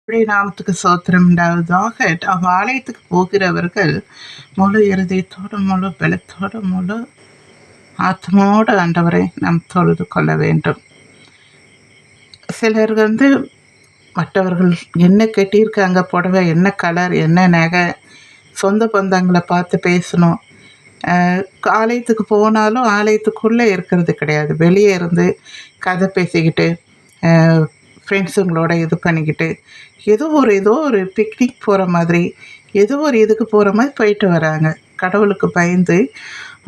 உடைய நாமத்துக்கு சோத்திரம் உண்டாவதாக. ஆலயத்துக்கு போகிறவர்கள் முழு இருதயத்தோடு, முழு பலத்தோடு, முழு ஆத்மாவோடு ஆண்டவரை நாம் தொழுது கொள்ள வேண்டும். சிலர் மற்றவர்கள் என்ன கட்டியிருக்காங்க, புடவை என்ன கலர், என்ன நகை, சொந்த பந்தங்களை பார்த்து பேசணும். ஆலயத்துக்கு போனாலும் ஆலயத்துக்குள்ளே இருக்கிறது கிடையாது. வெளியே இருந்து கதை பேசிக்கிட்டு ஃப்ரெண்ட்ஸுங்களோட இது பண்ணிக்கிட்டு ஏதோ ஒரு பிக்னிக் போகிற மாதிரி, ஏதோ ஒரு இதுக்கு போகிற மாதிரி போயிட்டு வராங்க. கடவுளுக்கு பயந்து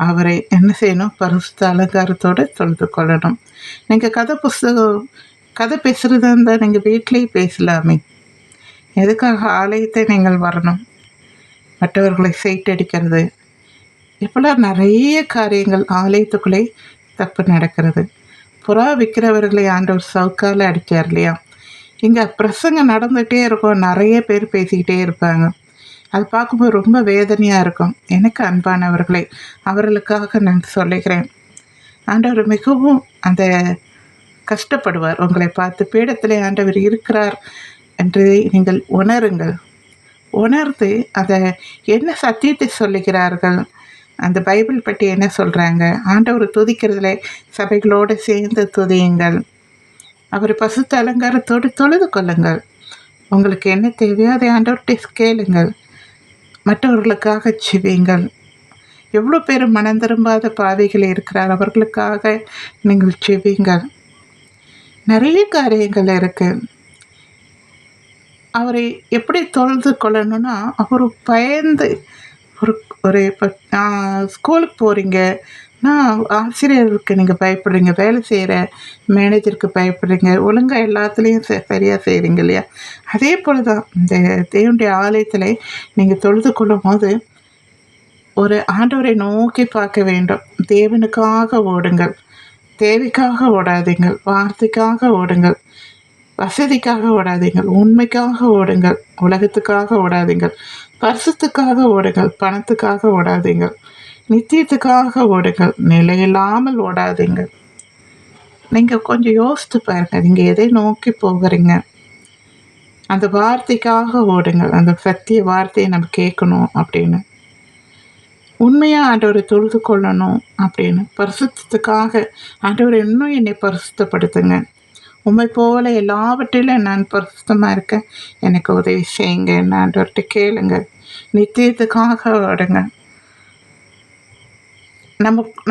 அவரை என்ன செய்யணும்? பரிசுத்த அலங்காரத்தோடு தொழுது கொள்ளணும். நீங்கள் கதை பேசுகிறதா இருந்தால் நீங்கள் வீட்லேயே பேசலாமே. எதுக்காக ஆலயத்தை நீங்கள் வரணும்? மற்றவர்களை சைட்டடிக்கிறது, இப்போலாம் நிறைய காரியங்கள் ஆலயத்துக்குள்ளே தப்பு நடக்கிறது. புறா விற்கிறவர்களை ஆண்டவர் சவுக்கால் அடித்தார் இல்லையா? இங்கே பிரசங்கம் நடந்துகிட்டே இருக்கும், நிறைய பேர் பேசிக்கிட்டே இருப்பாங்க. அது பார்க்கும்போது ரொம்ப வேதனையாக இருக்கும். எனக்கு அன்பானவர்களை, அவர்களுக்காக நான் சொல்லுகிறேன், ஆண்டவர் மிகவும் அந்த கஷ்டப்படுவார். உங்களை பார்த்து பீடத்திலே ஆண்டவர் இருக்கிறார் என்று நீங்கள் உணர்ந்து அதை என்ன சத்தியத்தை சொல்லுகிறார்கள், அந்த பைபிள் பற்றி என்ன சொல்கிறாங்க, ஆண்டவர் துதிக்கிறதுல சபைகளோடு சேர்ந்து துதியுங்கள். அவர் பசுத்த அலங்காரத்தோடு தொழுது கொள்ளுங்கள். உங்களுக்கு என்ன தேவையோ அதை ஆண்டவர்கிட்ட கேளுங்கள். மற்றவர்களுக்காக செவியுங்கள். எவ்வளோ பேர் மனம் திரும்பாத பாவிகள் இருக்கிறார், அவர்களுக்காக நீங்கள் செவியுங்கள். நிறைய காரியங்கள் இருக்குது. அவரை எப்படி தொழுது கொள்ளணும்னா, அவர் பயந்து ஒரு இப்போ ஸ்கூலுக்கு போகிறீங்க, ஆசிரியருக்கு நீங்கள் பயப்படுறீங்க, வேலை செய்கிற மேனேஜருக்கு பயப்படுறீங்க, ஒழுங்காக எல்லாத்துலேயும் சரியாக செய்கிறீங்க இல்லையா? அதே போல் தான் இந்த தேவனுடைய ஆலயத்தில் நீங்கள் தொழுது கொள்ளும் போது ஒரு ஆண்டவரை நோக்கி பார்க்க வேண்டும். தேவனுக்காக ஓடுங்கள், தேவைக்காக ஓடாதீங்கள், வார்த்தைக்காக ஓடுங்கள், வசதிக்காக ஓடாதீங்கள், உண்மைக்காக ஓடுங்கள், உலகத்துக்காக ஓடாதீங்கள், பரிசுத்துக்காக ஓடுங்கள், பணத்துக்காக ஓடாதீங்கள், நித்தியத்துக்காக ஓடுங்கள், நிலையில்லாமல் ஓடாதீங்கள். நீங்கள் கொஞ்சம் யோசித்து பாருங்கள், நீங்கள் எதை நோக்கி போகிறீங்க? அந்த வார்த்தைக்காக ஓடுங்கள். அந்த சத்திய வார்த்தையை நம்ம கேட்கணும் அப்படின்னு, உண்மையாக ஆண்டவரை தொழுது கொள்ளணும் அப்படின்னு, பரிசுத்தத்துக்காக ஆண்டவரை இன்னும் என்னை பரிசுத்தப்படுத்துங்க, உண்மை போல எல்லாவற்றிலும் நான் பரிசுத்தமாக இருக்கேன், எனக்கு உதவி செய்யுங்க, என்ன ஆண்டவர்கிட்ட கேளுங்க. நித்தியத்துக்காக ஓடுங்க.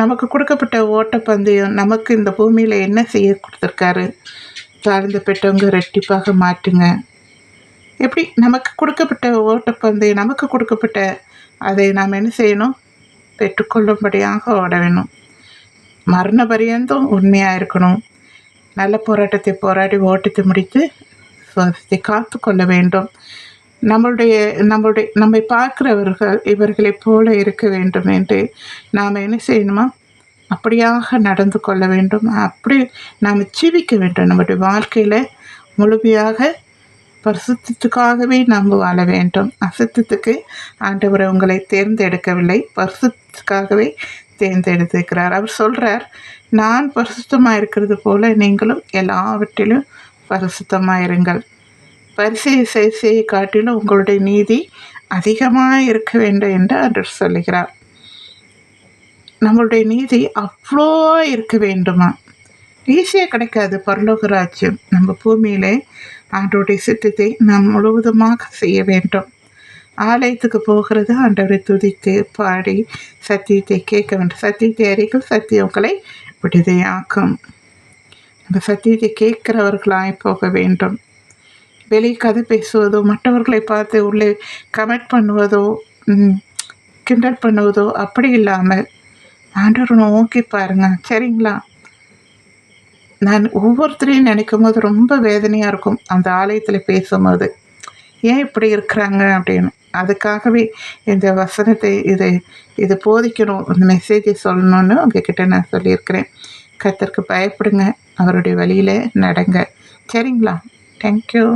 நமக்கு கொடுக்கப்பட்ட ஓட்டப்பந்தயம், நமக்கு இந்த பூமியில் என்ன செய்ய கொடுத்துருக்காரு? தாழ்ந்து பெற்றவங்க ரெட்டிப்பாக மாட்டுங்க. எப்படி நமக்கு கொடுக்கப்பட்ட ஓட்டப்பந்தயம், நமக்கு கொடுக்கப்பட்ட அதை நாம் என்ன செய்யணும்? பெற்றுக்கொள்ளும்படியாக ஓட வேணும். மரண பரியந்தம் உண்மையாக இருக்கணும். நல்ல போராட்டத்தை போராடி ஓட்டத்தை முடித்து சுவாசத்தை காத்து கொள்ள வேண்டும். நம்மை பார்க்கிறவர்கள் இவர்களைப் போல இருக்க வேண்டும் என்று நாம் என்ன செய்யணுமா? அப்படியாக நடந்து கொள்ள வேண்டும். அப்படி நாம் ஜீவிக்க வேண்டும். நம்முடைய வாழ்க்கையில் முழுமையாக பரிசுத்தத்துக்காகவே நாம் வாழ வேண்டும். அசுத்தத்துக்கு ஆண்டவர் உங்களை தேர்ந்தெடுக்கவில்லை, பரிசுத்தத்துக்காகவே தேர்ந்தெடுத்திருக்கிறார். அவர் சொல்கிறார், நான் பரிசுத்தமாக இருக்கிறது போல நீங்களும் எல்லாவற்றிலும் பரிசுத்தமாக இருங்கள். பரிசேயை காட்டிலும் உங்களுடைய நீதி அதிகமாக இருக்க வேண்டும் என்று ஆண்டவர் சொல்லுகிறார். நம்மளுடைய நீதி அவ்வளோ இருக்க வேண்டுமா? ஈஸியாக கிடைக்காது பரலோக ராஜ்யம். நம்ம பூமியிலே ஆண்டவருடைய சித்தத்தை நாம் முழுவதுமாக செய்ய வேண்டும். ஆலயத்துக்கு போகிறது ஆண்டவரை துதித்து பாடி சத்தியத்தை கேட்க வேண்டும். சத்தியத்தை அறிகள் சத்தியங்களை விடுதலையாக்கும். நம்ம சத்தியத்தை கேட்கிறவர்களாய் போக வேண்டும். வெளியே கதை பேசுவதோ, மற்றவர்களை பார்த்து உள்ளே கமெண்ட் பண்ணுவதோ, கிண்டல் பண்ணுவதோ அப்படி இல்லாமல் ஆண்டவரை நோக்கி பாருங்க. சரிங்களா? நான் ஒவ்வொருத்தரையும் நினைக்கும் போது ரொம்ப வேதனையாக இருக்கும். அந்த ஆலயத்தில் பேசும்போது ஏன் இப்படி இருக்கிறாங்க அப்படின்னு. அதுக்காகவே இந்த வசனத்தை இது போதிக்கணும், இந்த மெசேஜை சொல்லணும்னு உங்ககிட்ட நான் சொல்லியிருக்கிறேன். கர்த்தருக்கு பயப்படுங்க, அவருடைய வழியில் நடங்க. சரிங்களா? தேங்க்யூ.